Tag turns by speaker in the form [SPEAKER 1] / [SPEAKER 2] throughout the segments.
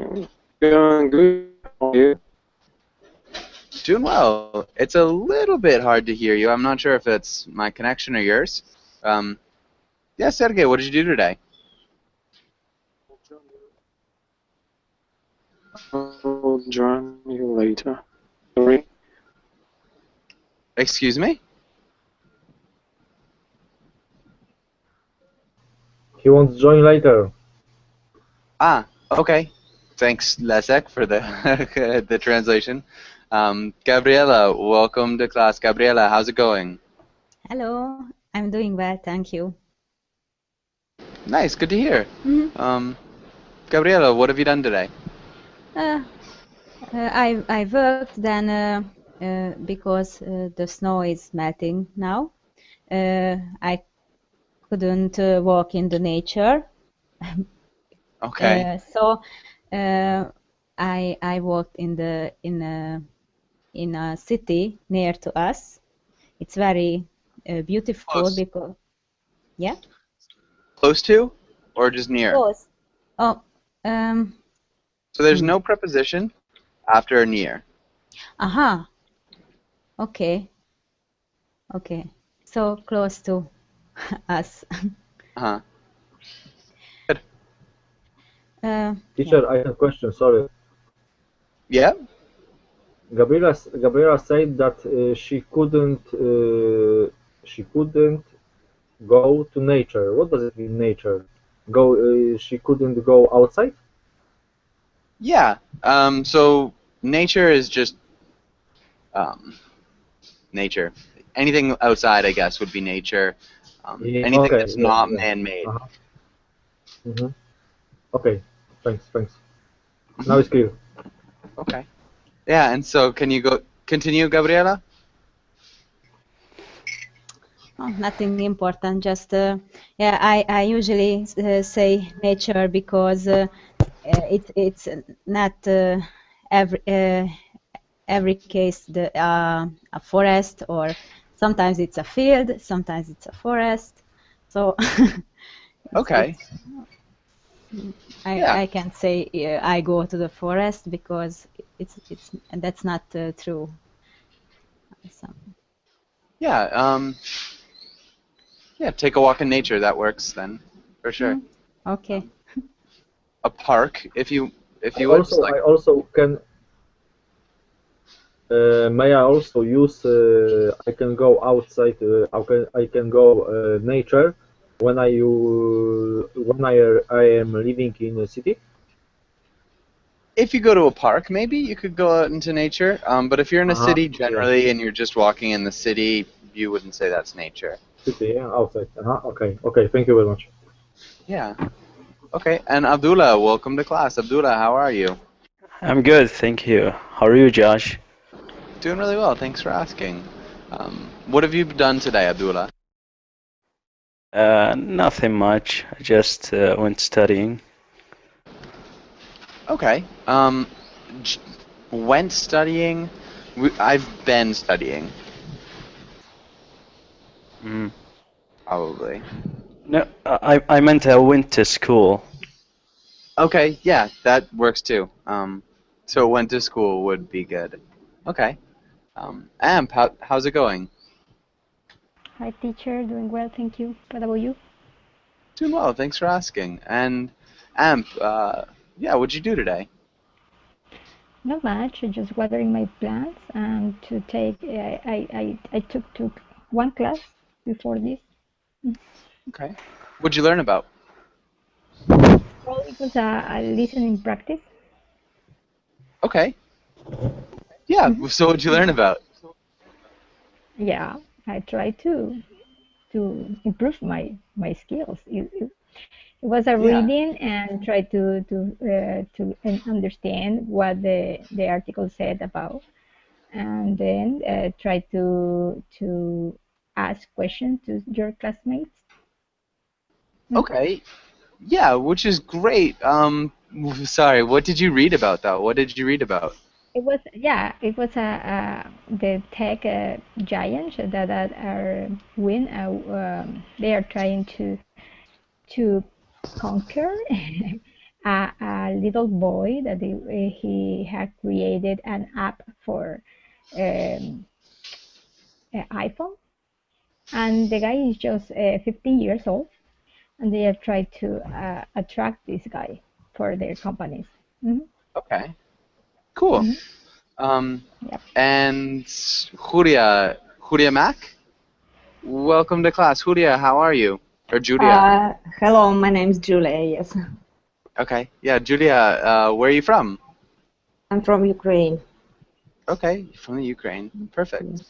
[SPEAKER 1] Doing good. How are you?
[SPEAKER 2] Doing well. It's a little bit hard to hear you. I'm not sure if it's my connection or yours. Um, yeah, Sergey, what did you do today?
[SPEAKER 1] I'll join you later. Sorry.
[SPEAKER 2] Excuse me?
[SPEAKER 3] He wants to join later.
[SPEAKER 2] Ah, okay. Thanks, Leszek, for the the translation. Gabriela, welcome to class. Gabriela, how's it going?
[SPEAKER 4] Hello, I'm doing well, thank you.
[SPEAKER 2] Nice, good to hear.
[SPEAKER 4] Mhm.
[SPEAKER 2] Gabriela, what have you done today?
[SPEAKER 4] I worked then because the snow is melting now. I couldn't walk in the nature,
[SPEAKER 2] Okay.
[SPEAKER 4] so I walked in a city near to us. It's very beautiful
[SPEAKER 2] Close.
[SPEAKER 4] because yeah,
[SPEAKER 2] Close to? Or just near?
[SPEAKER 4] close. Oh,
[SPEAKER 2] So there's
[SPEAKER 4] hmm.
[SPEAKER 2] no preposition after near.
[SPEAKER 4] Aha. Okay. So close to us.
[SPEAKER 2] Uh-huh. Good.
[SPEAKER 4] Yeah.
[SPEAKER 3] Teacher, I have a question. Sorry.
[SPEAKER 2] Yeah?
[SPEAKER 3] Gabriela said that she couldn't go to nature. What does it mean, nature? She couldn't go outside?
[SPEAKER 2] Yeah. So nature is just nature. Anything outside, I guess, would be nature.
[SPEAKER 3] Yeah,
[SPEAKER 2] Anything
[SPEAKER 3] okay,
[SPEAKER 2] that's
[SPEAKER 3] yeah,
[SPEAKER 2] not
[SPEAKER 3] yeah.
[SPEAKER 2] man-made.
[SPEAKER 3] Uh-huh. Okay, thanks. Now
[SPEAKER 2] Mhm.
[SPEAKER 3] it's clear.
[SPEAKER 2] Okay. Yeah, and so can you go continue, Gabriela?
[SPEAKER 4] Oh, nothing important. Just yeah. I usually say nature because it's not every every case a forest, or sometimes it's a field, sometimes it's a forest. So
[SPEAKER 2] Okay. Yeah.
[SPEAKER 4] I can say I go to the forest because it's and that's not true. So,
[SPEAKER 2] Yeah. Yeah, take a walk in nature. That works then, for sure.
[SPEAKER 4] okay.
[SPEAKER 2] A park, if you
[SPEAKER 3] I
[SPEAKER 2] would, just
[SPEAKER 3] also
[SPEAKER 2] like
[SPEAKER 3] I also can may I also use I can go outside I can go nature when I am living in a city.
[SPEAKER 2] if you go to a park, maybe you could go out into nature. But if you're in a
[SPEAKER 3] Uh-huh.
[SPEAKER 2] city
[SPEAKER 3] Yeah.
[SPEAKER 2] generally and you're just walking in the city, you wouldn't say that's nature.
[SPEAKER 3] City, yeah, outside. Uh-huh. Okay, thank you very much.
[SPEAKER 2] Yeah. Okay. And Abdullah, welcome to class. Abdullah, how are you?
[SPEAKER 5] I'm good, thank you. How are you, Josh?
[SPEAKER 2] Doing really well. Thanks for asking. What have you done today, Abdullah?
[SPEAKER 5] Nothing much. I just went studying.
[SPEAKER 2] Okay. J- went studying. I've been studying,
[SPEAKER 5] Mm.
[SPEAKER 2] probably.
[SPEAKER 5] No, I meant I went to school.
[SPEAKER 2] Okay, yeah, that works too. So went to school would be good. Okay. Amp, how's it going?
[SPEAKER 6] Hi, teacher. Doing well, thank you. What about you?
[SPEAKER 2] Doing well, thanks for asking. And Amp, yeah, what'd you do today?
[SPEAKER 6] Not much. Just watering my plants and to take. I took one class before this.
[SPEAKER 2] Okay. What'd you learn about?
[SPEAKER 6] Well, it was a listening practice.
[SPEAKER 2] Okay. Yeah,
[SPEAKER 6] Mhm.
[SPEAKER 2] so what'd you learn about?
[SPEAKER 6] Yeah, I tried to improve my skills. It was a
[SPEAKER 2] Yeah.
[SPEAKER 6] reading and try to understand what the article said about, and then try to ask questions to your classmates. Mm.
[SPEAKER 2] Okay. Yeah, which is great. Sorry, what did you read about though? What did you read about?
[SPEAKER 6] It was, yeah, it was the tech giants that are win. They are trying to conquer a little boy that he had created an app for iPhone, and the guy is just 15 years old, and they have tried to attract this guy for their companies.
[SPEAKER 2] Okay. Cool.
[SPEAKER 6] Yep.
[SPEAKER 2] And Julia Mac, welcome to class. Julia, how are you? Or Julia?
[SPEAKER 7] Hello, my name is Julia, yes.
[SPEAKER 2] Okay. Yeah, Julia, where are you from?
[SPEAKER 7] I'm from Ukraine.
[SPEAKER 2] Okay, from the Ukraine. Perfect.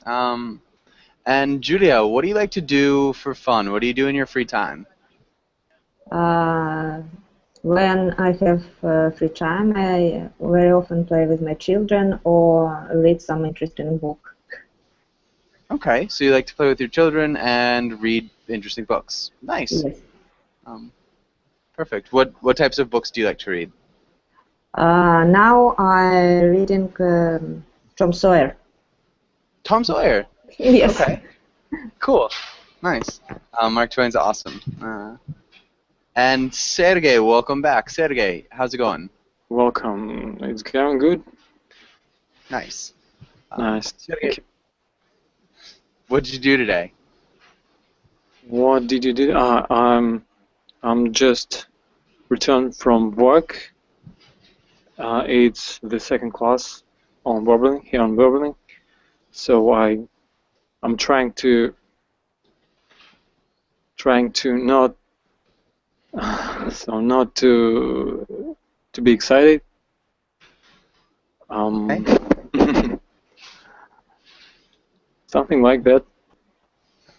[SPEAKER 2] And Julia, what do you like to do for fun? What do you do in your free time?
[SPEAKER 7] When I have free time, I very often play with my children or read some interesting book.
[SPEAKER 2] Okay, so you like to play with your children and read interesting books. Nice.
[SPEAKER 7] Yes.
[SPEAKER 2] Perfect. What types of books do you like to read?
[SPEAKER 7] Now I'm reading Tom Sawyer.
[SPEAKER 2] Tom Sawyer.
[SPEAKER 7] Yes.
[SPEAKER 2] Okay. Cool. Nice. Mark Twain's awesome. And Sergey, welcome back. Sergey, how's it going?
[SPEAKER 1] Welcome. It's going good.
[SPEAKER 2] Nice.
[SPEAKER 1] Nice.
[SPEAKER 2] Sergey, what did you do today?
[SPEAKER 1] What did you do? I'm just returned from work. It's the second class on Burbling, here on Burbling. So I'm trying to not not to be excited. Something like that.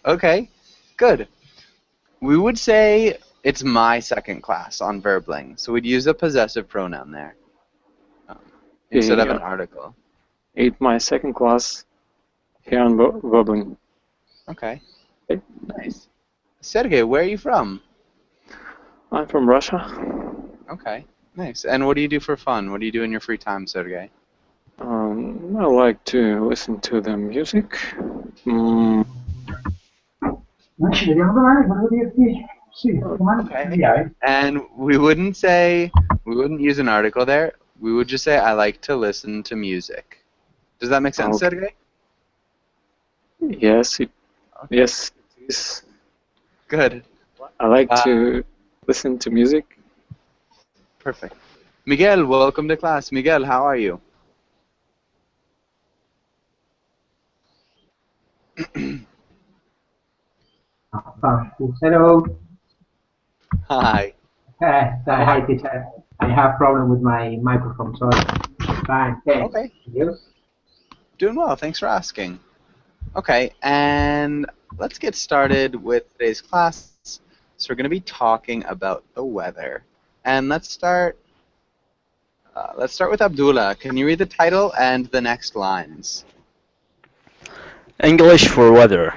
[SPEAKER 2] Okay, good. We would say it's my second class on Verbling, so we'd use a possessive pronoun there instead of an article.
[SPEAKER 1] It's my second class here on Burbling.
[SPEAKER 2] Okay, nice. Sergey, where are you from?
[SPEAKER 1] I'm from Russia.
[SPEAKER 2] Okay, nice. And what do you do for fun? What do you do in your free time, Sergey?
[SPEAKER 1] I like to listen to the music.
[SPEAKER 2] Okay. And we wouldn't use an article there. We would just say, I like to listen to music. Does that make sense, Sergey?
[SPEAKER 1] Yes, it is.
[SPEAKER 2] Good.
[SPEAKER 1] I like to listen to music.
[SPEAKER 2] Perfect. Miguel, welcome to class. Miguel, how are you?
[SPEAKER 8] Hello.
[SPEAKER 2] Hi.
[SPEAKER 8] Hi, teacher. I have problem with my microphone, so fine. Thanks.
[SPEAKER 2] Okay.
[SPEAKER 8] You?
[SPEAKER 2] Doing well. Thanks for asking. Okay, and let's get started with today's class. So we're going to be talking about the weather, and let's start with Abdullah. Can you read the title and the next lines?
[SPEAKER 5] English for weather.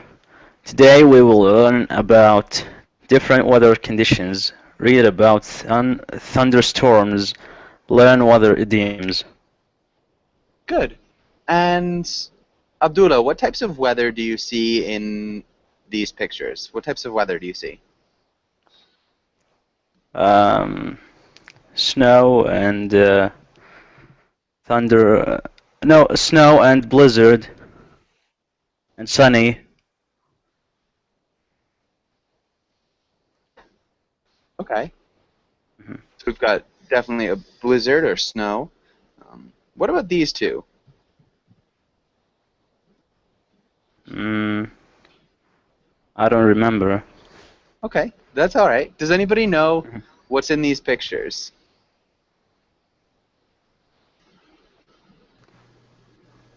[SPEAKER 5] Today we will learn about different weather conditions, read about thunderstorms, learn weather idioms.
[SPEAKER 2] Good. And Abdullah, what types of weather do you see in these pictures? What types of weather do you see?
[SPEAKER 5] Snow and thunder. No, snow and blizzard and sunny.
[SPEAKER 2] Okay. So we've got definitely a blizzard or snow. What about these two?
[SPEAKER 5] I don't remember.
[SPEAKER 2] Okay, that's all right. Does anybody know what's in these pictures?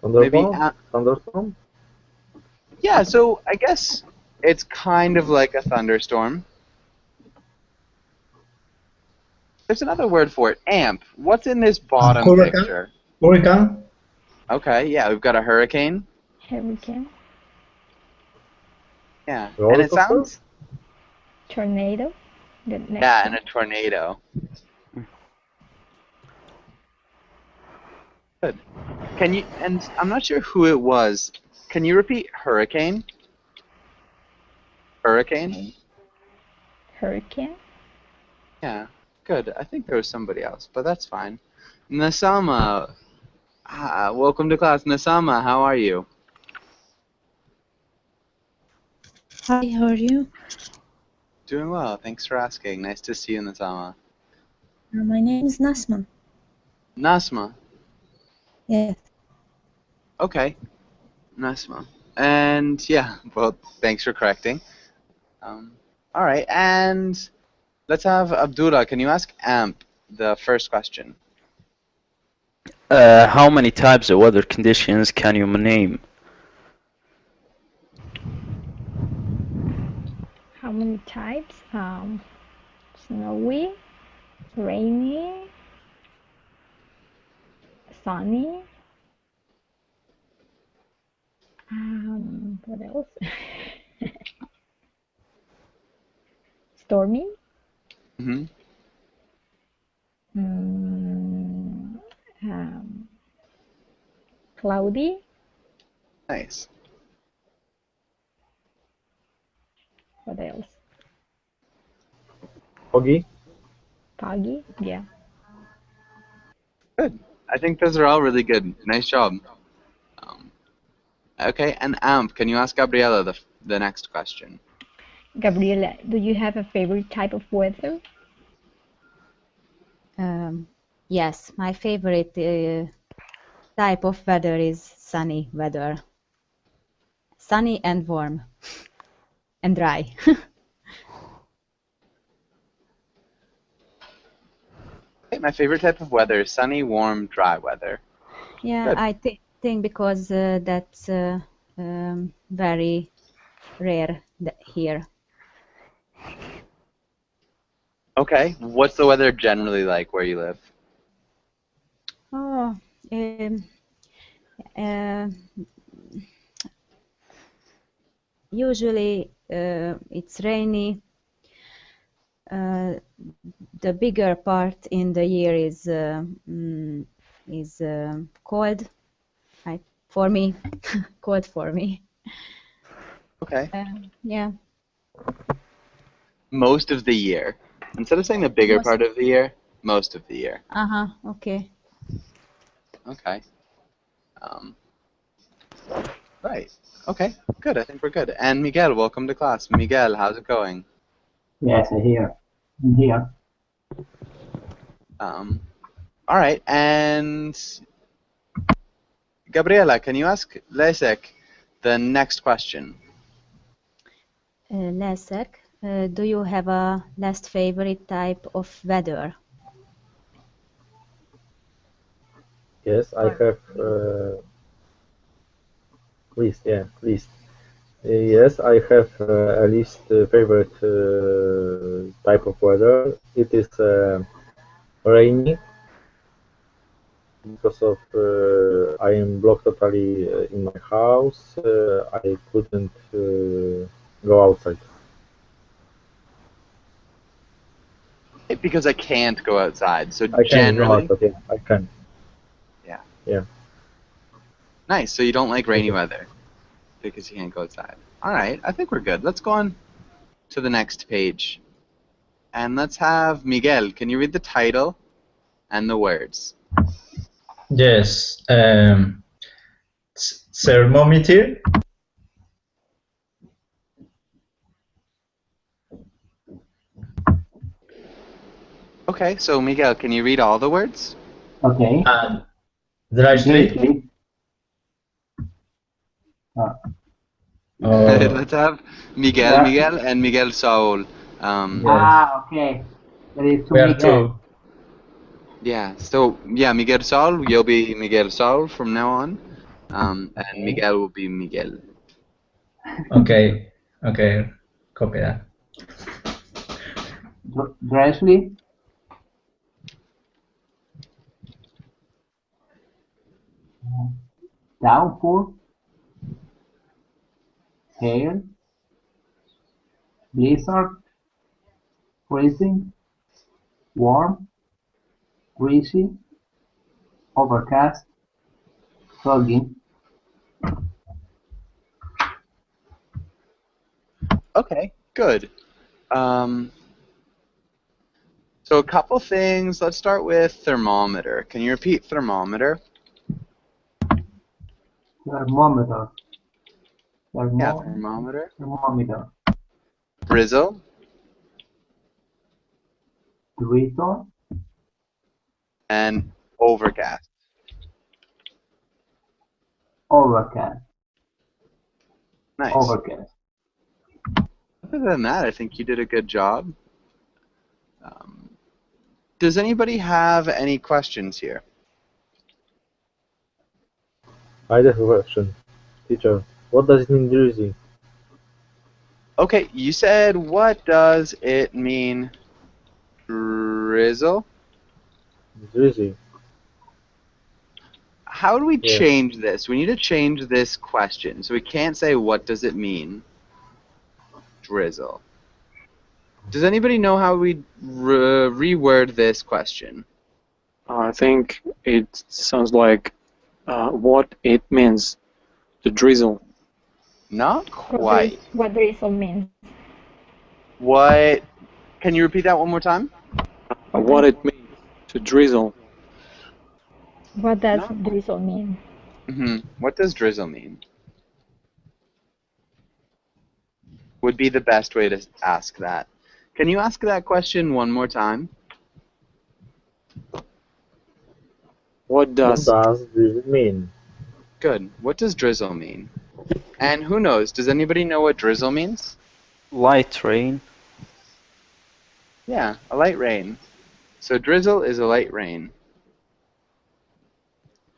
[SPEAKER 3] Thunderstorm?
[SPEAKER 2] Yeah, so I guess it's kind of like a thunderstorm. There's another word for it, amp. What's in this bottom picture?
[SPEAKER 9] Hurricane?
[SPEAKER 2] Okay, yeah, we've got a hurricane.
[SPEAKER 6] Hurricane.
[SPEAKER 2] Yeah, and it sounds...
[SPEAKER 6] Tornado.
[SPEAKER 2] Yeah, and a tornado. Good. Can you, and I'm not sure who it was, can you repeat hurricane? Hurricane?
[SPEAKER 6] Hurricane.
[SPEAKER 2] Yeah. Good. I think there was somebody else, but that's fine. Nasama, welcome to class. Nasama, how are you?
[SPEAKER 9] Hi, how are you?
[SPEAKER 2] Doing well. Thanks for asking. Nice to see you, Nasama.
[SPEAKER 9] My name is Nasma.
[SPEAKER 2] Nasma.
[SPEAKER 9] Yes.
[SPEAKER 2] Okay. Nasma. And yeah, well, thanks for correcting. All right, and let's have Abdullah. Can you ask Amp the first question?
[SPEAKER 5] How many types of weather conditions can you name?
[SPEAKER 6] How many types? Snowy, rainy, sunny. What else? Stormy.
[SPEAKER 2] Mm-hmm.
[SPEAKER 6] Cloudy.
[SPEAKER 2] Nice.
[SPEAKER 6] What else?
[SPEAKER 3] Foggy.
[SPEAKER 6] Foggy. Yeah.
[SPEAKER 2] Good. I think those are all really good. Nice job. Okay, and Amp, can you ask Gabriela the next question?
[SPEAKER 6] Gabriela, do you have a favorite type of weather?
[SPEAKER 4] Yes, my favorite type of weather is sunny weather. Sunny and warm and dry.
[SPEAKER 2] Okay, my favorite type of weather is sunny, warm, dry weather.
[SPEAKER 4] Yeah,
[SPEAKER 2] Good.
[SPEAKER 4] I think because that's very rare here.
[SPEAKER 2] Okay, what's the weather generally like where you live?
[SPEAKER 4] Oh, usually it's rainy. The bigger part in the year is cold. For me, cold for me.
[SPEAKER 2] Okay.
[SPEAKER 4] Yeah.
[SPEAKER 2] Most of the year. Instead of saying the bigger part of the year, most of the year.
[SPEAKER 4] Okay.
[SPEAKER 2] Okay. Right. Okay, good. I think we're good. And Miguel, welcome to class. Miguel, how's it going?
[SPEAKER 8] Yes, I'm here. I'm here.
[SPEAKER 2] All right, and Gabriela, can you ask Leszek the next question?
[SPEAKER 4] Leszek, do you have a least favorite type of weather?
[SPEAKER 3] Yes, I have list. Yeah, list. Yes, I have a least favorite type of weather. It is rainy because of I am blocked totally in my house. I couldn't go outside.
[SPEAKER 2] Because I can't go outside. So
[SPEAKER 3] I can go
[SPEAKER 2] generally,
[SPEAKER 3] outside. Yeah, I can.
[SPEAKER 2] yeah.
[SPEAKER 3] Yeah.
[SPEAKER 2] Nice. So you don't like rainy weather because you can't go outside. All right, I think we're good. Let's go on to the next page. And let's have Miguel. Can you read the title and the words?
[SPEAKER 10] Yes. Thermometer.
[SPEAKER 2] Okay, so Miguel, can you read all the words?
[SPEAKER 8] Okay.
[SPEAKER 10] And dry street.
[SPEAKER 2] Let's have Miguel,
[SPEAKER 8] Yeah.
[SPEAKER 2] Miguel, and Miguel Saul.
[SPEAKER 8] Okay. There is two
[SPEAKER 10] We are
[SPEAKER 8] Miguel.
[SPEAKER 10] two.
[SPEAKER 2] Yeah, so yeah, Miguel Saul, you'll be Miguel Saul from now on. And Miguel will be Miguel.
[SPEAKER 10] Okay. Okay. Copy that.
[SPEAKER 8] Dressley. Downpour. Hail. Blizzard. Freezing. Warm. Greasy. Overcast. Foggy.
[SPEAKER 2] Okay, good. So a couple things. Let's start with thermometer. Can you repeat thermometer?
[SPEAKER 8] Thermometer.
[SPEAKER 2] Yeah, thermometer.
[SPEAKER 8] Thermometer.
[SPEAKER 2] Drizzle.
[SPEAKER 8] Drizzle.
[SPEAKER 2] And overcast.
[SPEAKER 8] Overcast.
[SPEAKER 2] Nice.
[SPEAKER 8] Overcast.
[SPEAKER 2] Other than that, I think you did a good job. Does anybody have any questions here?
[SPEAKER 3] I have a question. Teacher, what does it mean drizzling?
[SPEAKER 2] Okay, you said, what does it mean, drizzle?
[SPEAKER 3] Drizzling.
[SPEAKER 2] How do we
[SPEAKER 3] Yeah.
[SPEAKER 2] change this? We need to change this question. So we can't say, what does it mean, drizzle? Does anybody know how we reword this question?
[SPEAKER 1] I think it sounds like what it means to drizzle.
[SPEAKER 2] Not quite.
[SPEAKER 6] What drizzle means?
[SPEAKER 2] What? Can you repeat that one more time?
[SPEAKER 1] What it means to drizzle.
[SPEAKER 6] What does drizzle mean?
[SPEAKER 2] What does drizzle mean? Would be the best way to ask that. Can you ask that question one more time?
[SPEAKER 1] What does
[SPEAKER 3] drizzle mean?
[SPEAKER 2] Good. What does drizzle mean? And who knows? Does anybody know what drizzle means?
[SPEAKER 5] Light rain.
[SPEAKER 2] Yeah, a light rain. So drizzle is a light rain.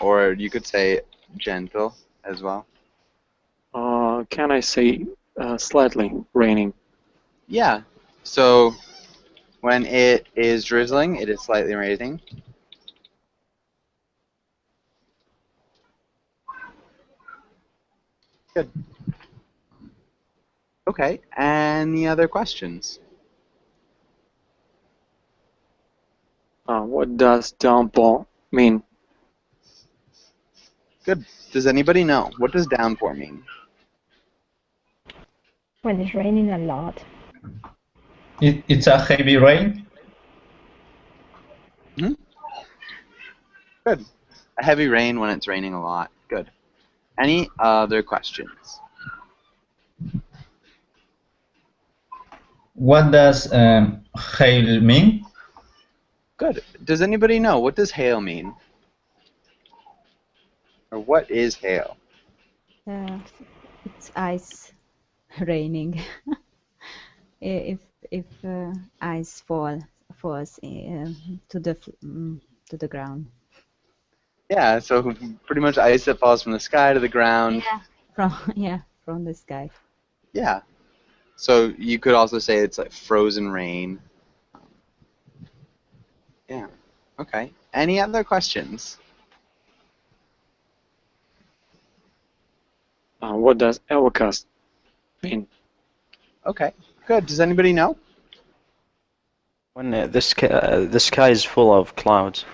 [SPEAKER 2] Or you could say gentle as well.
[SPEAKER 1] Can I say slightly raining?
[SPEAKER 2] Yeah. So when it is drizzling, it is slightly raining. Good. Okay. Any other questions?
[SPEAKER 1] What does downpour mean?
[SPEAKER 2] Good. Does anybody know? What does downpour mean?
[SPEAKER 6] When it's raining a lot.
[SPEAKER 10] It's a heavy rain.
[SPEAKER 2] Good. A heavy rain when it's raining a lot. Good. Any other questions?
[SPEAKER 10] What does hail mean?
[SPEAKER 2] Good. Does anybody know? What does hail mean? Or what is hail?
[SPEAKER 4] It's ice raining. if ice falls to the ground.
[SPEAKER 2] Yeah, so pretty much ice that falls from the sky to the ground.
[SPEAKER 4] Yeah, from the sky.
[SPEAKER 2] Yeah. So you could also say it's like frozen rain. Yeah. Okay. Any other questions?
[SPEAKER 1] What does overcast mean?
[SPEAKER 2] Okay. Good. Does anybody know?
[SPEAKER 5] When the sky is full of clouds.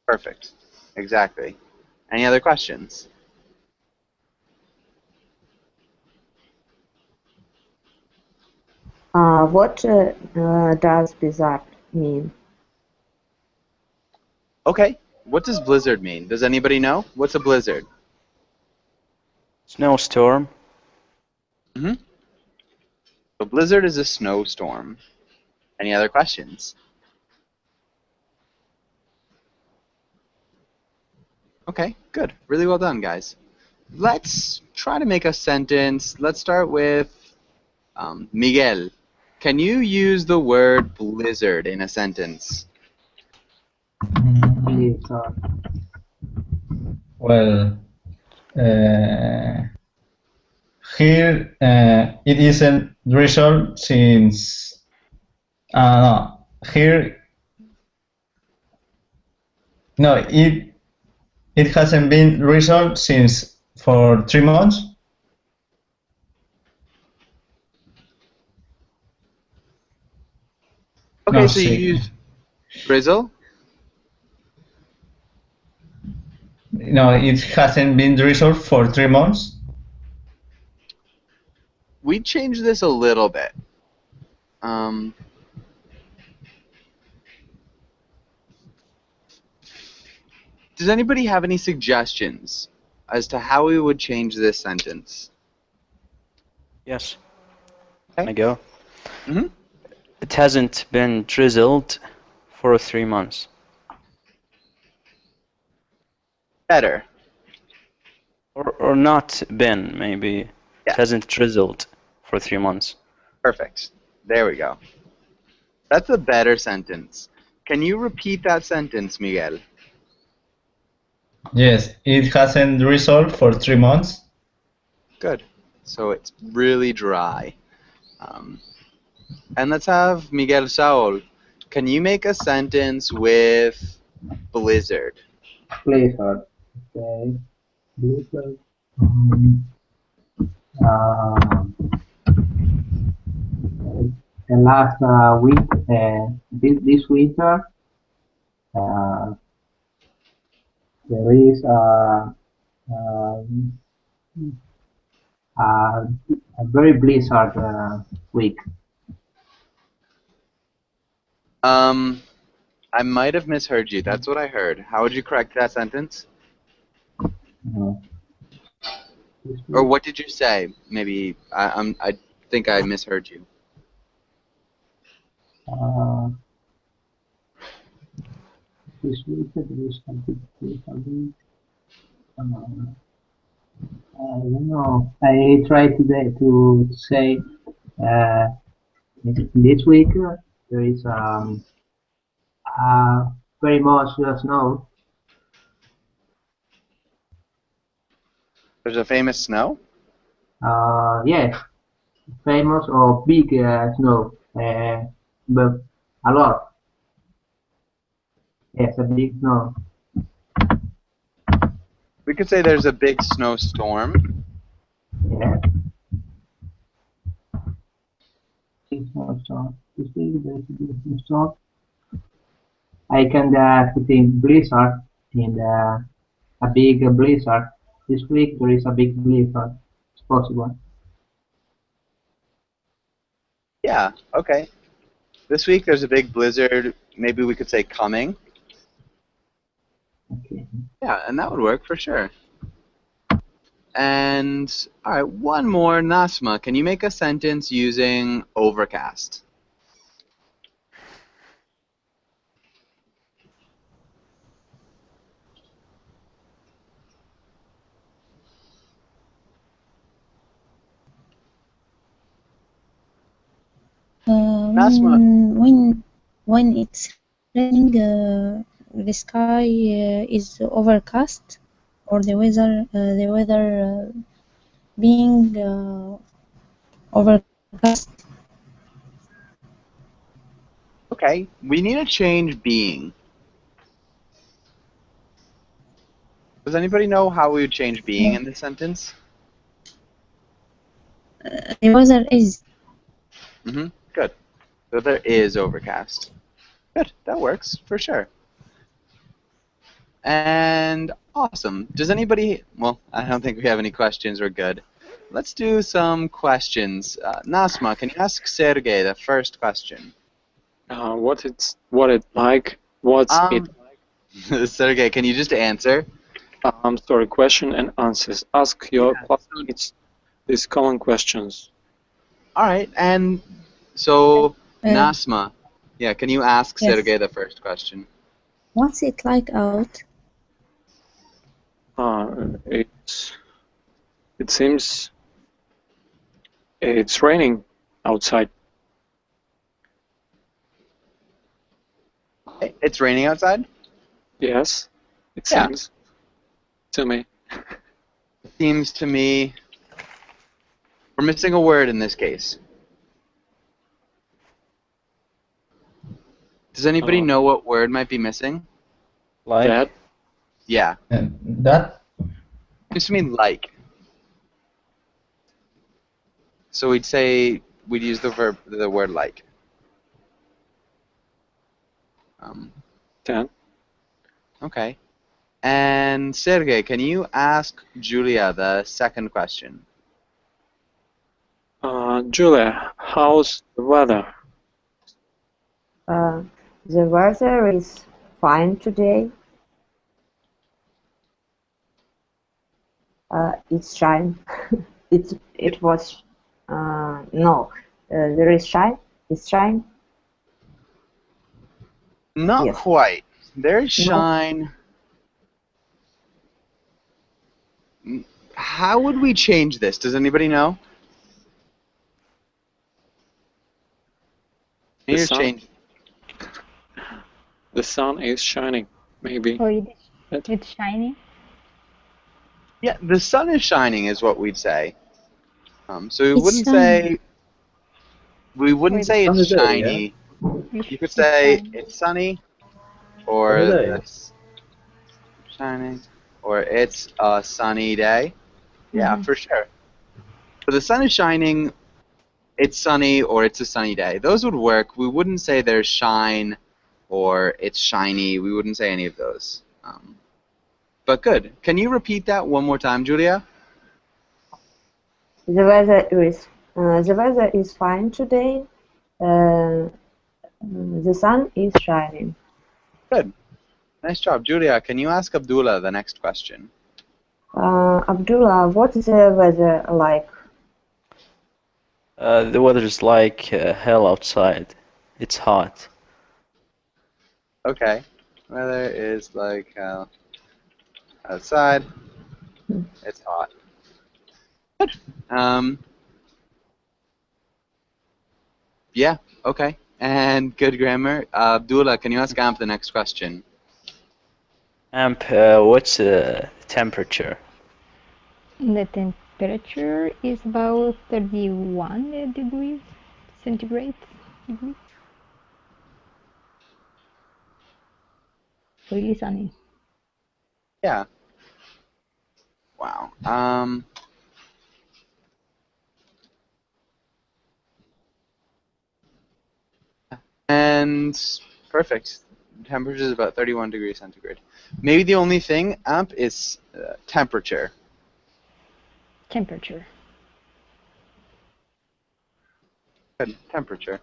[SPEAKER 2] Perfect. Exactly. Any other questions?
[SPEAKER 7] What does blizzard mean?
[SPEAKER 2] Okay. What does blizzard mean? Does anybody know? What's a blizzard?
[SPEAKER 5] Snowstorm.
[SPEAKER 2] So blizzard is a snowstorm. Any other questions? Okay, good. Really well done, guys. Let's try to make a sentence. Let's start with Miguel. Can you use the word blizzard in a sentence?
[SPEAKER 10] Well, here it isn't drizzle since no, here no, it hasn't been drizzle since for 3 months.
[SPEAKER 2] Okay,
[SPEAKER 10] No,
[SPEAKER 2] so you
[SPEAKER 10] see.
[SPEAKER 2] use drizzle.
[SPEAKER 10] No, it hasn't been drizzle for 3 months.
[SPEAKER 2] We changed this a little bit. Does anybody have any suggestions as to how we would change this sentence?
[SPEAKER 5] Yes.
[SPEAKER 2] Okay.
[SPEAKER 5] I go.
[SPEAKER 2] Mm-hmm.
[SPEAKER 5] It hasn't been drizzled for 3 months.
[SPEAKER 2] Better.
[SPEAKER 5] Or not been, maybe.
[SPEAKER 2] Yeah.
[SPEAKER 5] It hasn't drizzled for 3 months.
[SPEAKER 2] Perfect. There we go. That's a better sentence. Can you repeat that sentence, Miguel?
[SPEAKER 10] Yes, it hasn't drizzled for 3 months.
[SPEAKER 2] Good. So it's really dry. And let's have Miguel Saul. Can you make a sentence with blizzard?
[SPEAKER 8] Blizzard. Okay. Blizzard. The last week, this winter, there is a very blizzard week.
[SPEAKER 2] I might have misheard you. That's what I heard. How would you correct that sentence? Or what did you say? Maybe I think I misheard you.
[SPEAKER 8] This week there is something. I don't know. I tried today to say this week there is very much snow.
[SPEAKER 2] There's a famous snow?
[SPEAKER 8] Yes, famous or big snow, but a lot. Yes, a big snow.
[SPEAKER 2] We could say there's a big snowstorm.
[SPEAKER 8] Yeah. Big snowstorm. This week there's a big snowstorm. I can put in blizzard in a big blizzard. This week there is a big blizzard. It's possible.
[SPEAKER 2] Yeah, okay. This week there's a big blizzard. Maybe we could say coming.
[SPEAKER 8] Okay.
[SPEAKER 2] Yeah, and that would work for sure. And, alright, one more. Nasma, can you make a sentence using overcast? Nasma.
[SPEAKER 9] When it's raining, the sky is overcast, or the weather being overcast.
[SPEAKER 2] Okay, we need to change being. Does anybody know how we would change being in this sentence?
[SPEAKER 9] The weather is.
[SPEAKER 2] Mm-hmm, good. So there is overcast. Good, that works for sure. And awesome. Does anybody, well, I don't think we have any questions. We're good. Let's do some questions. Nasma, can you ask Sergey the first question?
[SPEAKER 1] What's it like?
[SPEAKER 2] Sergey, can you just answer?
[SPEAKER 1] Sorry, question and answers. Ask your classmates these common questions.
[SPEAKER 2] All right, and so Nasma, yeah, can you ask
[SPEAKER 9] Yes.
[SPEAKER 2] Sergey the first question?
[SPEAKER 9] What's it like out?
[SPEAKER 1] It seems it's raining outside.
[SPEAKER 2] It's raining outside?
[SPEAKER 1] Yes, it
[SPEAKER 2] Yeah.
[SPEAKER 1] seems to me.
[SPEAKER 2] It seems to me we're missing a word in this case. Does anybody know what word might be missing?
[SPEAKER 5] Like?
[SPEAKER 1] That?
[SPEAKER 2] Yeah.
[SPEAKER 10] That?
[SPEAKER 2] Seems to me like. So we'd use the word like.
[SPEAKER 1] 10.
[SPEAKER 2] Okay. And Sergey, can you ask Julia the second question?
[SPEAKER 1] Julia, how's the weather?
[SPEAKER 7] The weather is fine today. It's shine. It was no. There is shine. It's shine.
[SPEAKER 2] Not
[SPEAKER 7] Yes.
[SPEAKER 2] quite. There's
[SPEAKER 7] No.
[SPEAKER 2] shine. How would we change this? Does anybody know?
[SPEAKER 1] The
[SPEAKER 2] Need to
[SPEAKER 1] sun,
[SPEAKER 2] change.
[SPEAKER 1] the sun is shining. Maybe.
[SPEAKER 6] Oh,
[SPEAKER 1] That-
[SPEAKER 6] it's shiny.
[SPEAKER 2] Yeah, the sun is shining is what we'd say. So we
[SPEAKER 9] It's
[SPEAKER 2] wouldn't
[SPEAKER 9] sunny.
[SPEAKER 2] say. We wouldn't
[SPEAKER 6] Wait.
[SPEAKER 2] say it's
[SPEAKER 3] Sunny day, yeah?
[SPEAKER 2] shiny. You could
[SPEAKER 6] It's
[SPEAKER 2] say
[SPEAKER 6] shiny.
[SPEAKER 2] it's sunny, or
[SPEAKER 3] Sunny day.
[SPEAKER 2] it's shining, or it's a sunny day. Yeah,
[SPEAKER 6] Mhm.
[SPEAKER 2] for sure. So the sun is shining, it's sunny, or it's a sunny day. Those would work. We wouldn't say there's shine, or it's shiny. We wouldn't say any of those. But good. Can you repeat that one more time, Julia?
[SPEAKER 7] The weather is fine today. The sun is shining.
[SPEAKER 2] Good. Nice job. Julia, can you ask Abdullah the next question?
[SPEAKER 7] Abdullah, what is the weather like?
[SPEAKER 5] The weather's like hell outside. It's hot.
[SPEAKER 2] Okay. Weather is like hell outside. It's hot. Good. Yeah, okay. And good grammar. Abdullah, can you ask Amp the next question?
[SPEAKER 5] Amp, what's the temperature?
[SPEAKER 6] The temperature is about 31 degrees centigrade. Degrees. Really sunny.
[SPEAKER 2] Yeah. Wow. And perfect. Temperature is about 31 degrees centigrade. Maybe the only thing, Amp, is temperature.
[SPEAKER 6] Temperature.
[SPEAKER 2] Good. Temperature.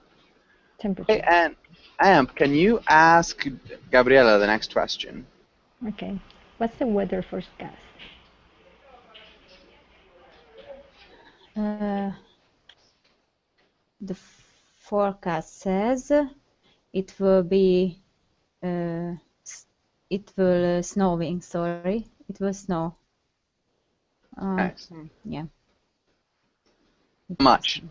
[SPEAKER 6] Temperature.
[SPEAKER 2] Okay, and Amp, can you ask Gabriela the next question?
[SPEAKER 6] Okay. What's the weather forecast?
[SPEAKER 4] The forecast says it will be it will snowing. Sorry, it will snow.
[SPEAKER 2] Nice.
[SPEAKER 4] Yeah.
[SPEAKER 2] Much.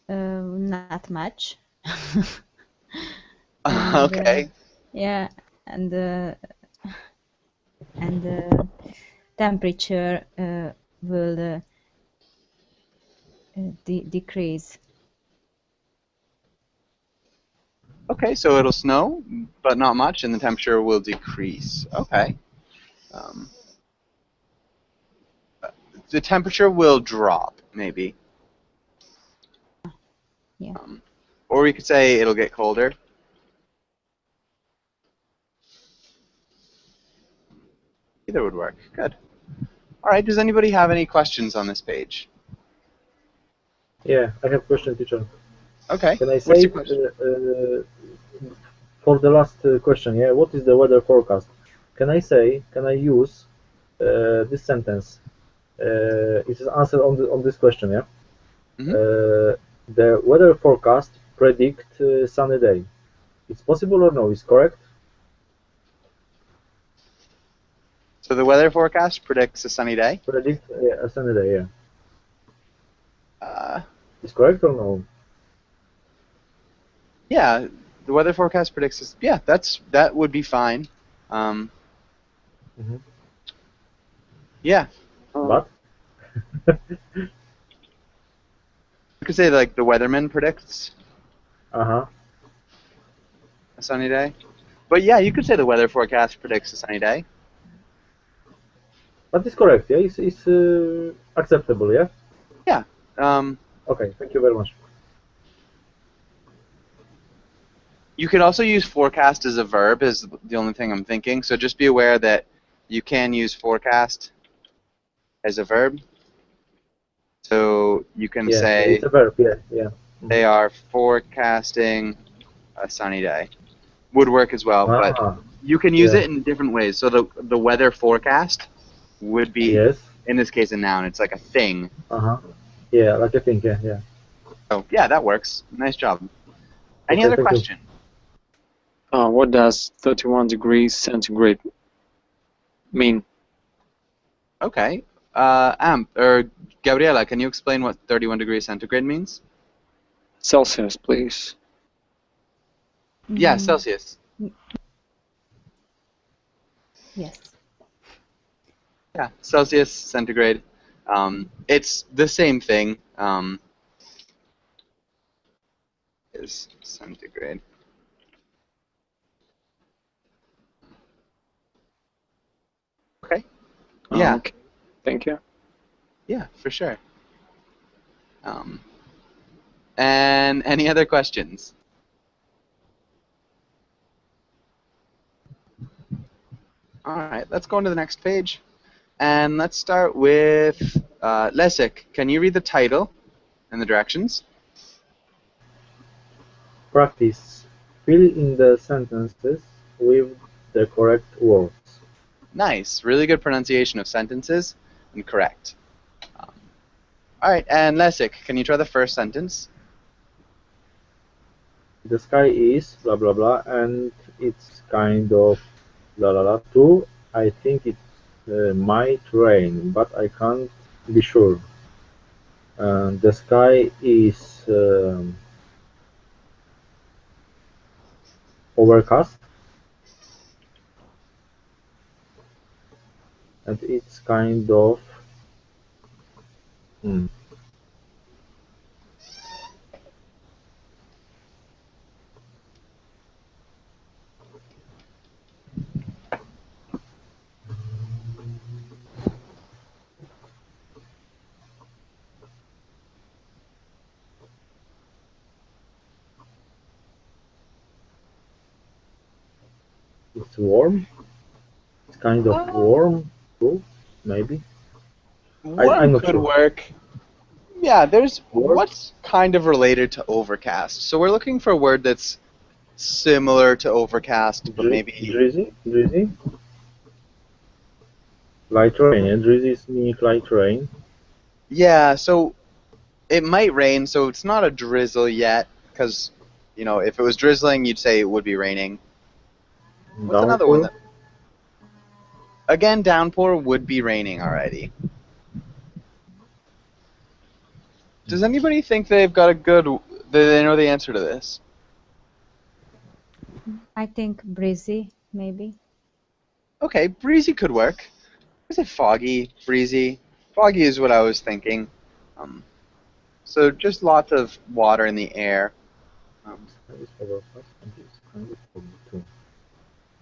[SPEAKER 4] Not much. And,
[SPEAKER 2] Okay.
[SPEAKER 4] yeah, and temperature will decrease.
[SPEAKER 2] Okay, so it'll snow, but not much, and the temperature will decrease. Okay. The temperature will drop, maybe.
[SPEAKER 4] Yeah.
[SPEAKER 2] Or we could say it'll get colder. Either would work. Good. All right, does anybody have any questions on this page?
[SPEAKER 3] Yeah, I have a question, teacher.
[SPEAKER 2] Okay.
[SPEAKER 3] Can I
[SPEAKER 2] What's
[SPEAKER 3] say
[SPEAKER 2] your question?
[SPEAKER 3] for the last question? Yeah, what is the weather forecast? Can I use this sentence? It is answer on this question. Yeah. The weather forecast predict sunny day. It's possible or no? Is correct?
[SPEAKER 2] So the weather forecast predicts a sunny day?
[SPEAKER 3] Predict a sunny day. Yeah.
[SPEAKER 2] Uh,
[SPEAKER 3] Is correct or no?
[SPEAKER 2] Yeah, the weather forecast predicts this. Yeah, that would be fine. Yeah.
[SPEAKER 3] But
[SPEAKER 2] You could say like the weatherman predicts a sunny day. But yeah, you could say the weather forecast predicts a sunny day.
[SPEAKER 3] But it's correct. Yeah, it's acceptable. Yeah.
[SPEAKER 2] Yeah.
[SPEAKER 3] Okay. Thank you very much.
[SPEAKER 2] You could also use forecast as a verb is the only thing I'm thinking. So just be aware that you can use forecast as a verb. So you can say
[SPEAKER 3] it's a verb. Yeah, yeah.
[SPEAKER 2] they are forecasting a sunny day. Would work as well, but You can use
[SPEAKER 3] Yeah.
[SPEAKER 2] it in different ways. So the weather forecast would be,
[SPEAKER 3] Yes.
[SPEAKER 2] in this case, a noun. It's like a thing.
[SPEAKER 3] Yeah, like I think, yeah.
[SPEAKER 2] So yeah, that works. Nice job. Any
[SPEAKER 3] Okay,
[SPEAKER 2] other
[SPEAKER 3] thank you.
[SPEAKER 2] question?
[SPEAKER 1] What does 31 degrees centigrade mean?
[SPEAKER 2] Okay. Gabriela, can you explain what 31 degrees centigrade means?
[SPEAKER 1] Celsius, please.
[SPEAKER 2] Yeah, Celsius.
[SPEAKER 4] Yes.
[SPEAKER 2] Yeah, Celsius, centigrade. It's the same thing. Is centigrade. Okay. Yeah.
[SPEAKER 1] Okay. Thank you.
[SPEAKER 2] Yeah, for sure. And any other questions? All right, let's go on to the next page. And let's start with Leszek. Can you read the title and the directions?
[SPEAKER 3] Practice. Fill in the sentences with the correct words.
[SPEAKER 2] Nice. Really good pronunciation of sentences and correct. All right, and Leszek, can you try the first sentence?
[SPEAKER 3] The sky is blah blah blah, and it's kind of blah blah blah too. I think it might rain, but I can't be sure. The sky is overcast, and it's kind of it's warm. It's kind of warm too, maybe.
[SPEAKER 2] Warm
[SPEAKER 3] I'm not
[SPEAKER 2] could
[SPEAKER 3] sure.
[SPEAKER 2] work. Yeah, there's
[SPEAKER 3] Warm?
[SPEAKER 2] what's kind of related to overcast. So we're looking for a word that's similar to overcast, but maybe
[SPEAKER 3] Drizzly. Light rain. And drizzly means light rain.
[SPEAKER 2] yeah. So it might rain. So it's not a drizzle yet, because if it was drizzling, you'd say it would be raining. What's another one? Again, downpour would be raining already. Does anybody think they've got they know the answer to this?
[SPEAKER 4] I think breezy, maybe.
[SPEAKER 2] Okay, breezy could work. Is it foggy, breezy? Foggy is what I was thinking. So just lots of water in the air.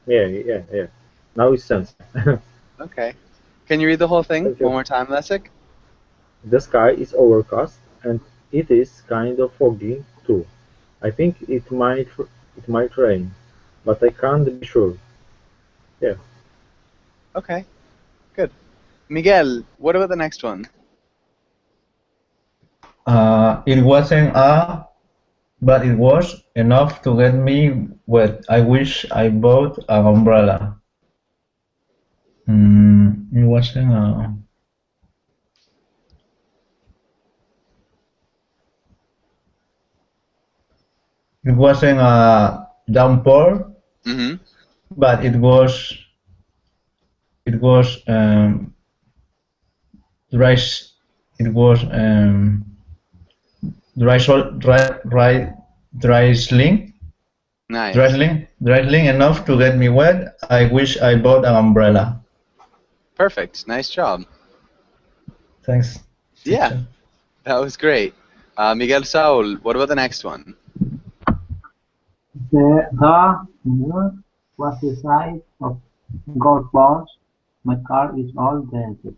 [SPEAKER 3] Yeah. Now it's sense.
[SPEAKER 2] Okay. Can you read the whole thing
[SPEAKER 3] Thank you.
[SPEAKER 2] one more time, Leszek?
[SPEAKER 3] The sky is overcast and it is kind of foggy too. I think it might rain, but I can't be sure. Yeah.
[SPEAKER 2] Okay. Good. Miguel, what about the next one?
[SPEAKER 10] It wasn't but it was enough to get me wet. I wish I bought an umbrella. It wasn't It wasn't a downpour, but it was dry. It was drizzling.
[SPEAKER 2] Nice.
[SPEAKER 10] Drizzling enough to get me wet. I wish I bought an umbrella.
[SPEAKER 2] Perfect. Nice job.
[SPEAKER 10] Thanks.
[SPEAKER 2] Yeah,
[SPEAKER 10] teacher.
[SPEAKER 2] that was great. Miguel Saul, what about the next one?
[SPEAKER 8] What's the size of golf balls? My car is all dented.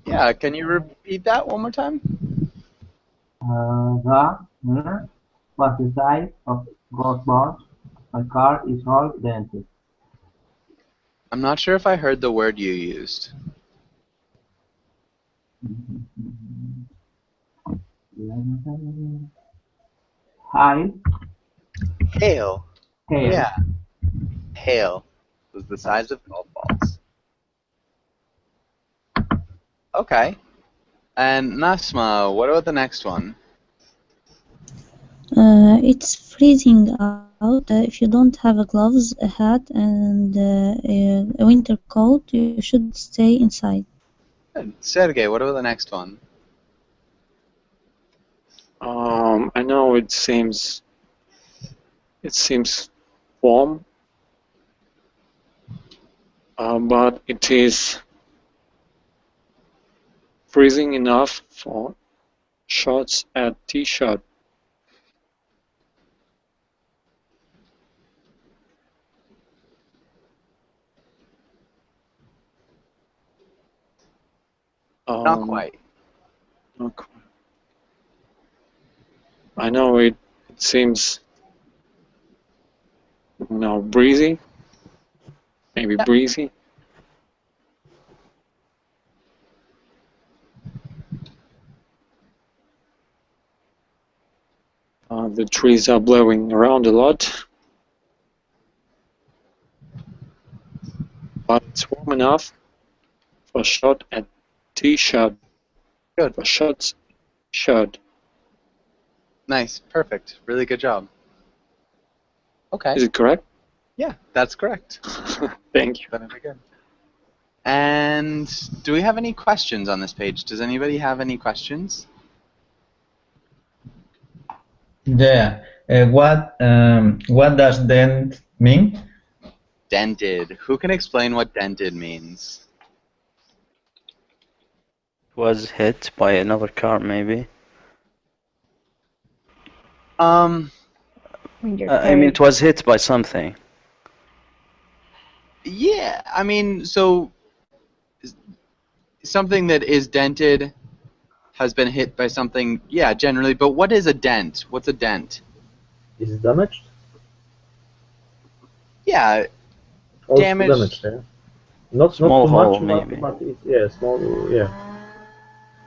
[SPEAKER 2] Yeah, can you repeat that one more time?
[SPEAKER 8] What's the size of golf balls? My car is all dented.
[SPEAKER 2] I'm not sure if I heard the word you used.
[SPEAKER 8] Hail.
[SPEAKER 2] Hail.
[SPEAKER 8] Hail.
[SPEAKER 2] Yeah. hail. It was the size of golf balls. Okay. And Nasma, what about the next one?
[SPEAKER 9] It's freezing out. If you don't have a gloves, a hat, and a winter coat, you should stay inside.
[SPEAKER 2] Good. Sergey, what about the next one?
[SPEAKER 1] I know it seems warm, but it is freezing enough for shorts and t-shirt.
[SPEAKER 2] Not quite.
[SPEAKER 1] Not quite. I know it seems breezy, maybe breezy. The trees are blowing around a lot, but it's warm enough for short and t-shirt.
[SPEAKER 2] Good.
[SPEAKER 1] For shorts, shirt.
[SPEAKER 2] Nice. Perfect. Really good job. Okay.
[SPEAKER 1] Is it correct?
[SPEAKER 2] Yeah, that's correct.
[SPEAKER 1] Thank you.
[SPEAKER 2] Very good. And do we have any questions on this page? Does anybody have any questions?
[SPEAKER 10] Yeah. What does dent mean?
[SPEAKER 2] Dented. Who can explain what dented means?
[SPEAKER 5] Was hit by another car, maybe.
[SPEAKER 6] When you're
[SPEAKER 5] I mean, it was hit by something.
[SPEAKER 2] Yeah, I mean, so something that is dented has been hit by something, yeah, generally, but what is a dent? What's a dent?
[SPEAKER 3] Is it damaged?
[SPEAKER 2] Yeah,
[SPEAKER 3] Also
[SPEAKER 2] damaged.
[SPEAKER 3] damaged, yeah. Not
[SPEAKER 5] Small
[SPEAKER 3] too
[SPEAKER 5] hole,
[SPEAKER 3] much,
[SPEAKER 5] maybe.
[SPEAKER 3] but it's small, yeah.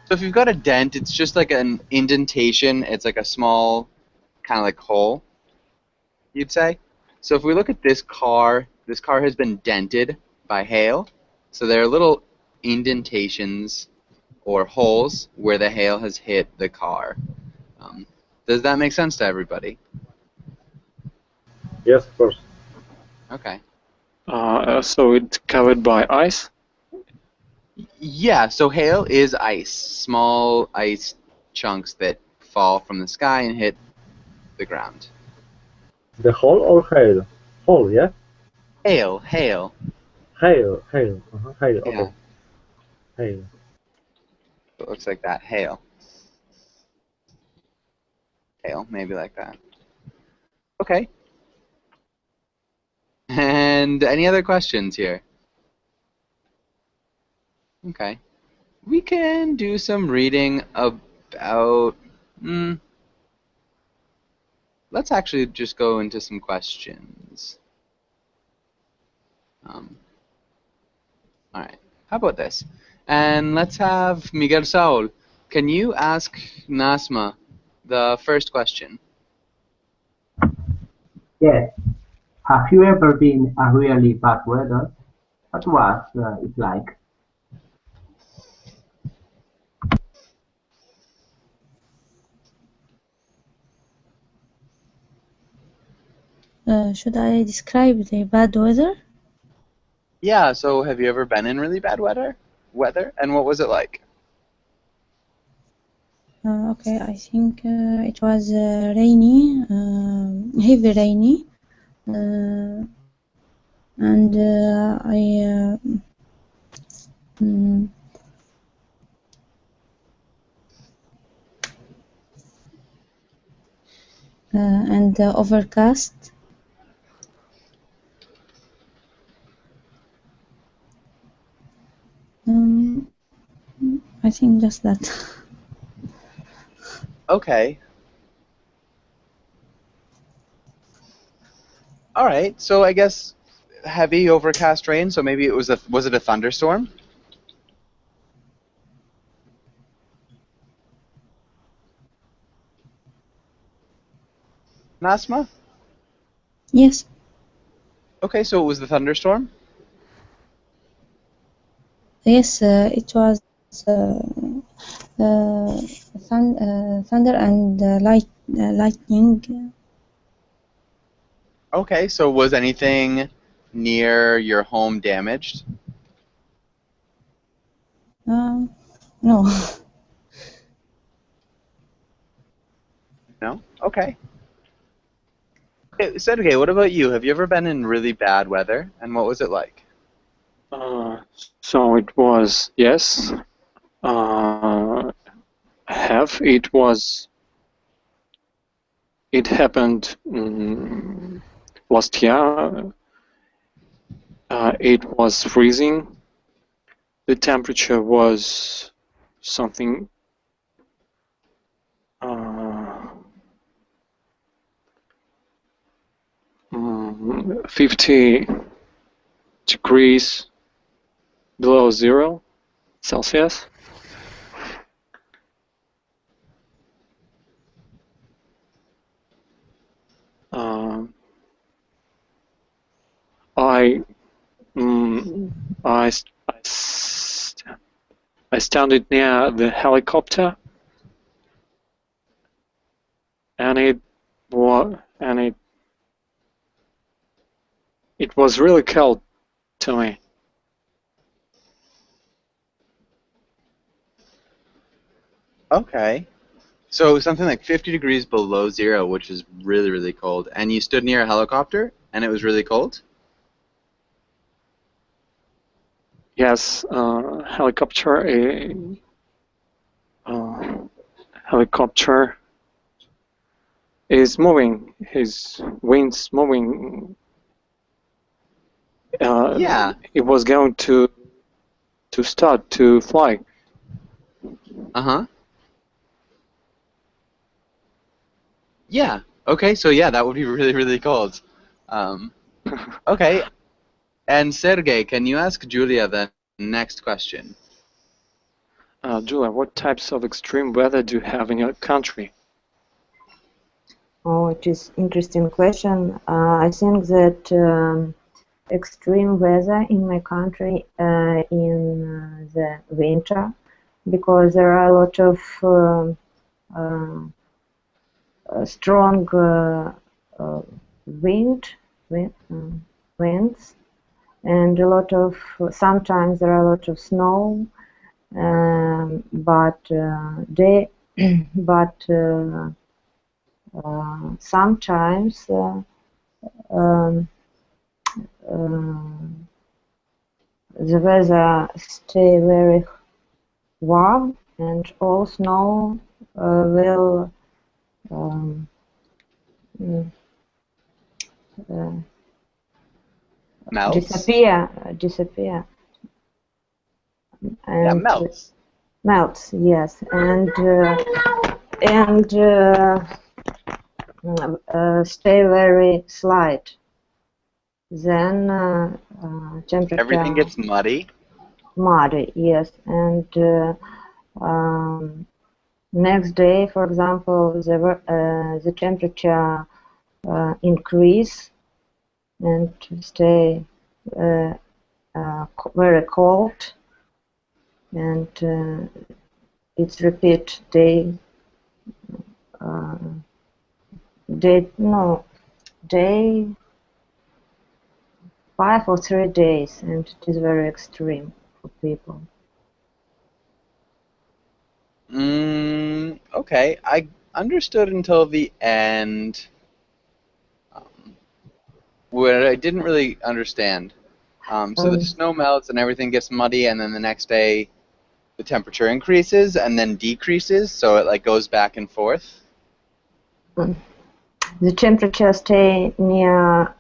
[SPEAKER 2] So if you've got a dent, it's just like an indentation. It's like a small kind of like hole, you'd say. So if we look at this car has been dented by hail. So there are little indentations or holes where the hail has hit the car. Does that make sense to everybody?
[SPEAKER 3] Yes, of course.
[SPEAKER 2] Okay.
[SPEAKER 1] So it's covered by ice?
[SPEAKER 2] Yeah, so hail is ice, small ice chunks that fall from the sky and hit the ground.
[SPEAKER 3] The hole or hail? Hole, yeah?
[SPEAKER 2] Hail.
[SPEAKER 3] Hail. Hail, okay.
[SPEAKER 2] Yeah.
[SPEAKER 3] Hail.
[SPEAKER 2] It looks like that. Hail. Hail, maybe like that. Okay. And any other questions here? Okay. We can do some reading about... let's actually just go into some questions. Alright. How about this? And let's have Miguel Saul. Can you ask Nasma the first question?
[SPEAKER 8] Yes. Have you ever been a really bad weather? What was it like?
[SPEAKER 9] Should I describe the bad weather?
[SPEAKER 2] Yeah, so have you ever been in really bad weather? And what was it like?
[SPEAKER 9] Okay, I think it was rainy, heavy rainy, and overcast. I think just that.
[SPEAKER 2] Okay. All right. So I guess heavy overcast rain. So maybe it was it a thunderstorm? Nasma?
[SPEAKER 9] Yes.
[SPEAKER 2] Okay, so it was the thunderstorm?
[SPEAKER 9] Yes, it was thunder and lightning.
[SPEAKER 2] Okay, so was anything near your home damaged?
[SPEAKER 9] No.
[SPEAKER 2] No? Okay. Sergey, what about you? Have you ever been in really bad weather, and what was it like?
[SPEAKER 1] So it was, yes. Have it was. It happened last year. It was freezing. The temperature was something 50 degrees below 0 Celsius. I I standed near the helicopter, and it was really cold to me.
[SPEAKER 2] Okay. So something like 50 degrees below 0, which is really, really cold, and you stood near a helicopter, and it was really cold?
[SPEAKER 1] Yes, helicopter is moving. His wings moving.
[SPEAKER 2] Yeah.
[SPEAKER 1] It was going to start to fly.
[SPEAKER 2] Uh-huh. Yeah. Okay, so yeah, that would be really, really cold. Okay. And Sergey, can you ask Julia the next question?
[SPEAKER 1] Julia, what types of extreme weather do you have in your country?
[SPEAKER 7] Oh, it is interesting question. I think that extreme weather in my country in the winter, because there are a lot of strong winds, and a lot of sometimes there are a lot of snow, but but sometimes um, the weather stay very warm, and all snow will mm, uh,
[SPEAKER 2] Melts?
[SPEAKER 7] disappear,
[SPEAKER 2] Yeah,
[SPEAKER 7] and
[SPEAKER 2] melts.
[SPEAKER 7] melts. Yes, and stay very slight. Then temperature
[SPEAKER 2] Everything gets muddy?
[SPEAKER 7] muddy. Yes, and next day, for example, the temperature increase and stay very cold, and it's repeat day day 5 or 3 days, and it is very extreme for people.
[SPEAKER 2] Okay. I understood until the end, where I didn't really understand. So the snow melts and everything gets muddy, and then the next day the temperature increases and then decreases, so it like goes back and forth.
[SPEAKER 7] The temperature stay near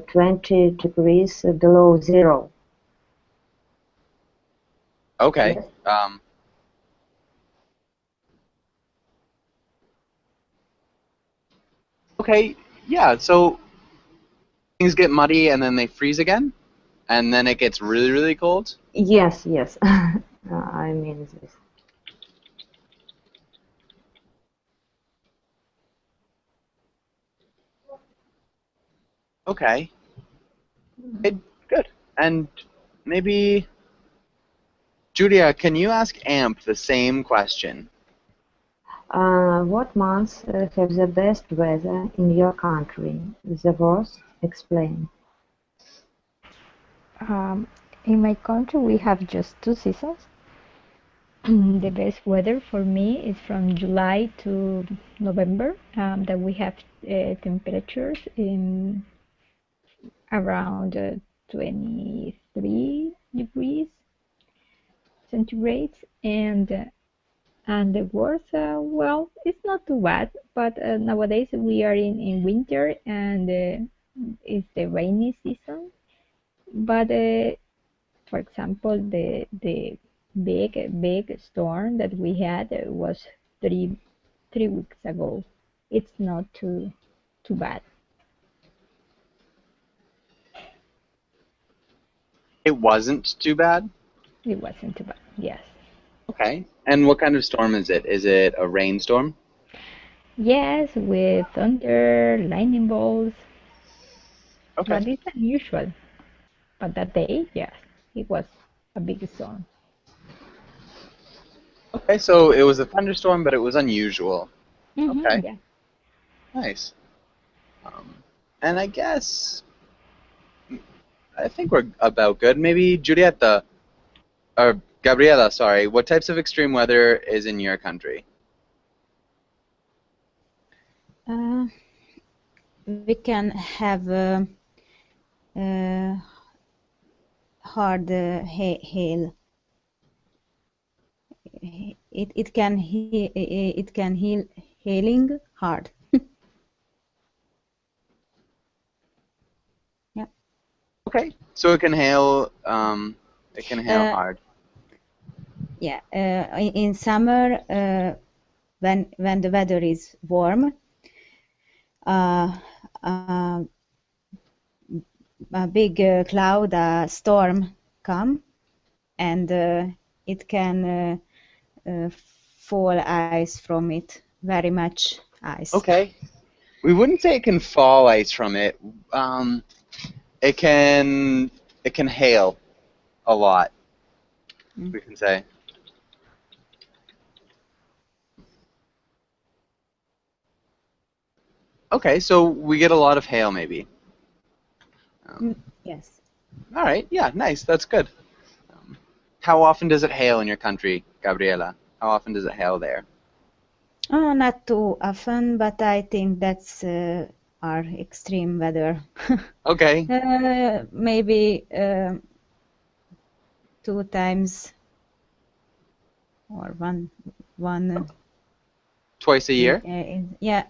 [SPEAKER 7] 20 degrees below 0.
[SPEAKER 2] Okay. Okay, yeah, so things get muddy and then they freeze again, and then it gets really, really cold?
[SPEAKER 7] Yes, yes. I mean this.
[SPEAKER 2] Okay. Good. And maybe, Julia, can you ask Amp the same question?
[SPEAKER 7] What months have the best weather in your country? The worst? Explain.
[SPEAKER 6] In my country, we have just 2 seasons. The best weather for me is from July to November, that we have temperatures in around 23 degrees centigrade, and the worst, well, it's not too bad, but nowadays we are in winter, and it's the rainy season. But for example, the big storm that we had was three weeks ago. It's not too bad.
[SPEAKER 2] It wasn't too bad?
[SPEAKER 6] It wasn't too bad, yes.
[SPEAKER 2] Okay. And what kind of storm is it? Is it a rainstorm?
[SPEAKER 6] Yes, with thunder, lightning bolts.
[SPEAKER 2] Okay.
[SPEAKER 6] But it's unusual. But that day, yes, it was a big storm.
[SPEAKER 2] Okay, so it was a thunderstorm, but it was unusual. Okay.
[SPEAKER 6] Yeah.
[SPEAKER 2] Nice. And I think we're about good. Maybe Julieta, or Gabriela, sorry, what types of extreme weather is in your country?
[SPEAKER 4] We can have hard hail. It can hailing hard. Yeah.
[SPEAKER 2] Okay, so it can hail. Hard.
[SPEAKER 4] Yeah. In summer, when the weather is warm, a big cloud, a storm come, and it can fall ice from it, very much ice.
[SPEAKER 2] Okay. We wouldn't say it can fall ice from it. It can hail a lot. We can say. Okay, so we get a lot of hail, maybe.
[SPEAKER 4] Yes.
[SPEAKER 2] All right. Yeah. Nice. That's good. How often does it hail in your country, Gabriela? How often does it hail there?
[SPEAKER 4] Oh, not too often, but I think that's our extreme weather.
[SPEAKER 2] Okay.
[SPEAKER 4] Maybe 2 times or one.
[SPEAKER 2] Twice a year?
[SPEAKER 4] Yeah,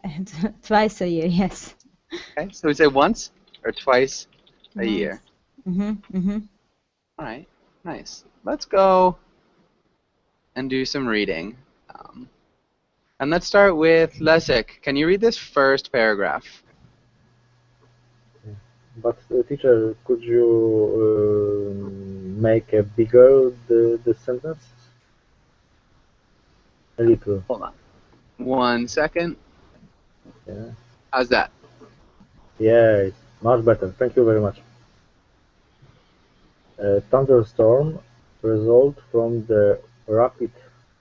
[SPEAKER 4] twice a year. Yes.
[SPEAKER 2] Okay. So we say once or twice a
[SPEAKER 4] Once.
[SPEAKER 2] year.
[SPEAKER 4] Mm-hmm.
[SPEAKER 2] All right. Nice. Let's go and do some reading. And let's start with Leszek. Can you read this first paragraph?
[SPEAKER 3] But teacher, could you make a bigger the sentence? A little.
[SPEAKER 2] Hold on. 1 second.
[SPEAKER 3] Yeah.
[SPEAKER 2] How's that?
[SPEAKER 3] Yeah, it's much better. Thank you very much. A thunderstorm result from the rapid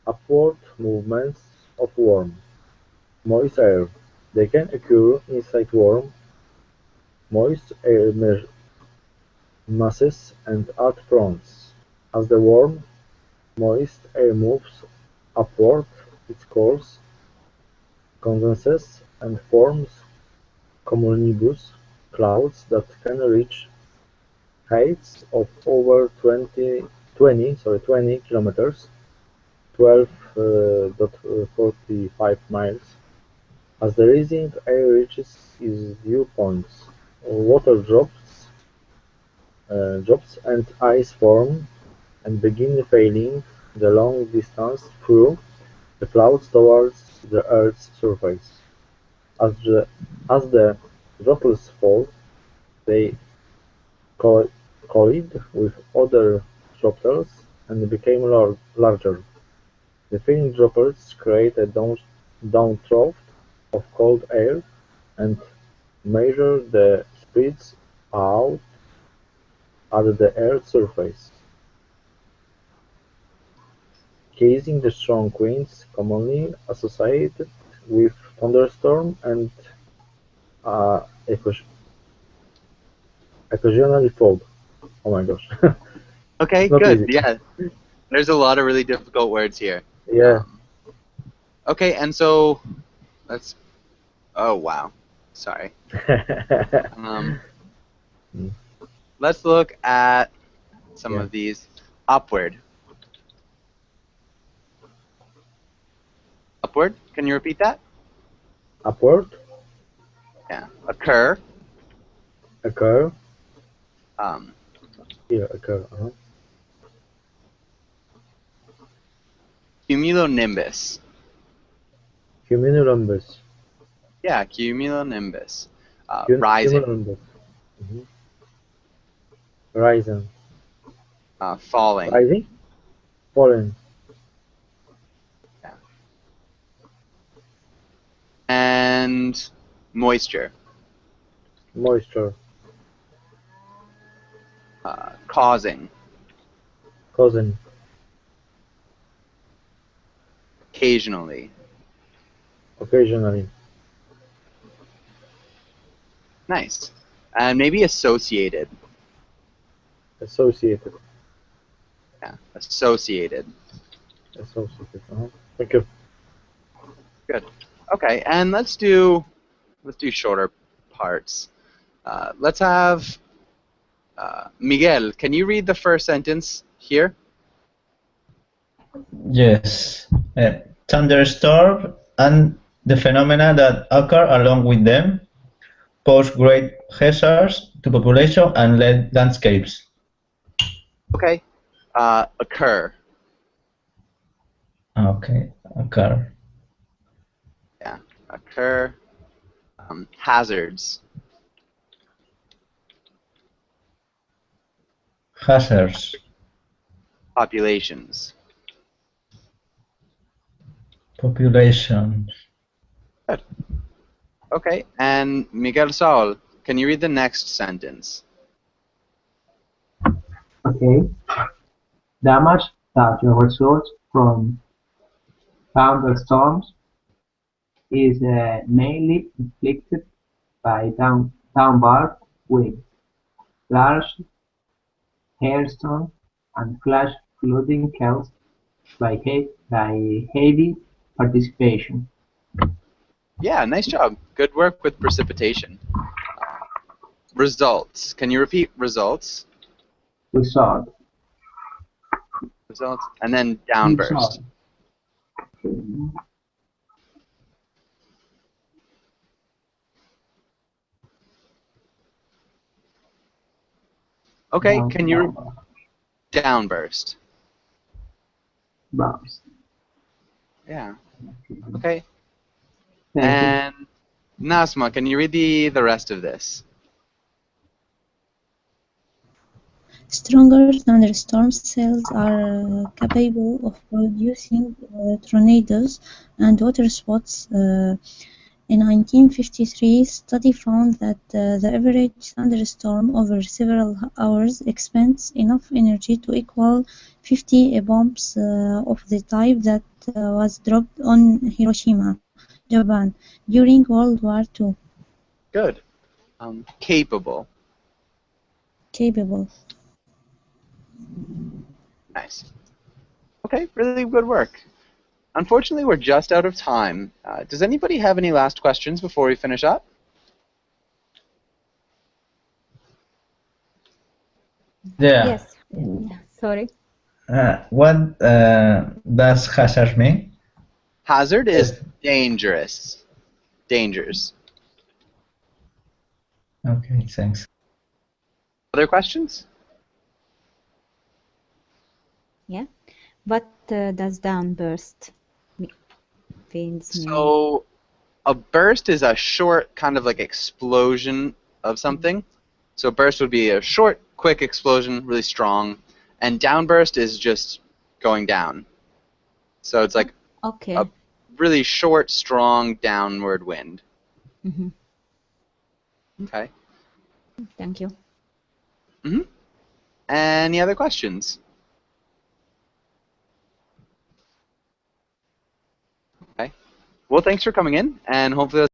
[SPEAKER 3] upward movements of warm, moist air. They can occur inside warm, moist air masses and at fronts. As the warm, moist air moves upward, its course condenses and forms cumulonimbus clouds that can reach heights of over 20 kilometers, 12.45 miles. As the rising air reaches its dew points, water drops and ice form and begin falling the long distance through the clouds towards the Earth's surface. As the droplets fall, they collide with other droplets and become larger. The falling droplets create a downdraft of cold air and measure the spreads out at the Earth's surface, causing the strong winds commonly associated with thunderstorm and uh, occasionally fog. Oh my gosh.
[SPEAKER 2] Okay,
[SPEAKER 3] It's not
[SPEAKER 2] good.
[SPEAKER 3] easy.
[SPEAKER 2] Yeah, there's a lot of really difficult words here.
[SPEAKER 3] Yeah.
[SPEAKER 2] Okay, and so let's. Oh wow, sorry. Let's look at some of these. Upward. Upward. Can you repeat that?
[SPEAKER 3] Upward.
[SPEAKER 2] Yeah. Occur.
[SPEAKER 3] Occur.
[SPEAKER 2] Yeah,
[SPEAKER 3] occur.
[SPEAKER 2] Cumulonimbus.
[SPEAKER 3] Cumulonimbus.
[SPEAKER 2] Yeah, cumulonimbus. Rising.
[SPEAKER 3] Cumulonimbus. Rising.
[SPEAKER 2] Falling.
[SPEAKER 3] Rising. Falling.
[SPEAKER 2] Yeah. And moisture.
[SPEAKER 3] Moisture.
[SPEAKER 2] Causing.
[SPEAKER 3] Causing.
[SPEAKER 2] Occasionally.
[SPEAKER 3] Occasionally.
[SPEAKER 2] Nice. And maybe associated.
[SPEAKER 3] Associated.
[SPEAKER 2] Yeah, associated.
[SPEAKER 3] Associated. Thank you.
[SPEAKER 2] Good. Okay, and let's do shorter parts. Let's have Miguel. Can you read the first sentence here?
[SPEAKER 10] Yes. Thunderstorm and the phenomena that occur along with them pose great hazards to population and landscapes.
[SPEAKER 2] Okay. Occur.
[SPEAKER 10] Okay. Occur.
[SPEAKER 2] Yeah. Occur. Hazards.
[SPEAKER 10] Hazards.
[SPEAKER 2] Populations.
[SPEAKER 10] Population.
[SPEAKER 2] Good. Okay, and Miguel Saul, can you read the next sentence?
[SPEAKER 8] Okay. Damage that results from thunderstorms is mainly inflicted by downward winds, large hailstones, and flash flooding caused by heavy precipitation.
[SPEAKER 2] Yeah, nice job. Good work with precipitation. Results. Can you repeat results?
[SPEAKER 8] Result.
[SPEAKER 2] Results. And then downburst. Okay, can you downburst?
[SPEAKER 8] Burst.
[SPEAKER 2] Yeah. Okay.
[SPEAKER 8] Thank
[SPEAKER 2] and Nasma, can you read the rest of this?
[SPEAKER 9] Stronger thunderstorm cells are capable of producing tornadoes and waterspouts. In 1953, study found that the average thunderstorm over several hours expends enough energy to equal 50 bombs of the type that was dropped on Hiroshima, Japan, during World War II.
[SPEAKER 2] Good. Capable.
[SPEAKER 9] Capable.
[SPEAKER 2] Nice. Okay, really good work. Unfortunately, we're just out of time. Does anybody have any last questions before we finish up?
[SPEAKER 10] Yeah.
[SPEAKER 4] Yes. Yeah, sorry.
[SPEAKER 10] What does hazard mean?
[SPEAKER 2] Hazard is dangerous. Dangers.
[SPEAKER 10] Okay, thanks.
[SPEAKER 2] Other questions?
[SPEAKER 4] Yeah. What does downburst mean?
[SPEAKER 2] So, a burst is a short kind of like explosion of something. So, burst would be a short, quick explosion, really strong. And downburst is just going down. So, it's like a really short, strong downward wind.
[SPEAKER 4] Mm-hmm.
[SPEAKER 2] Okay.
[SPEAKER 4] Thank you.
[SPEAKER 2] Any other questions? Okay. Well, thanks for coming in, and hopefully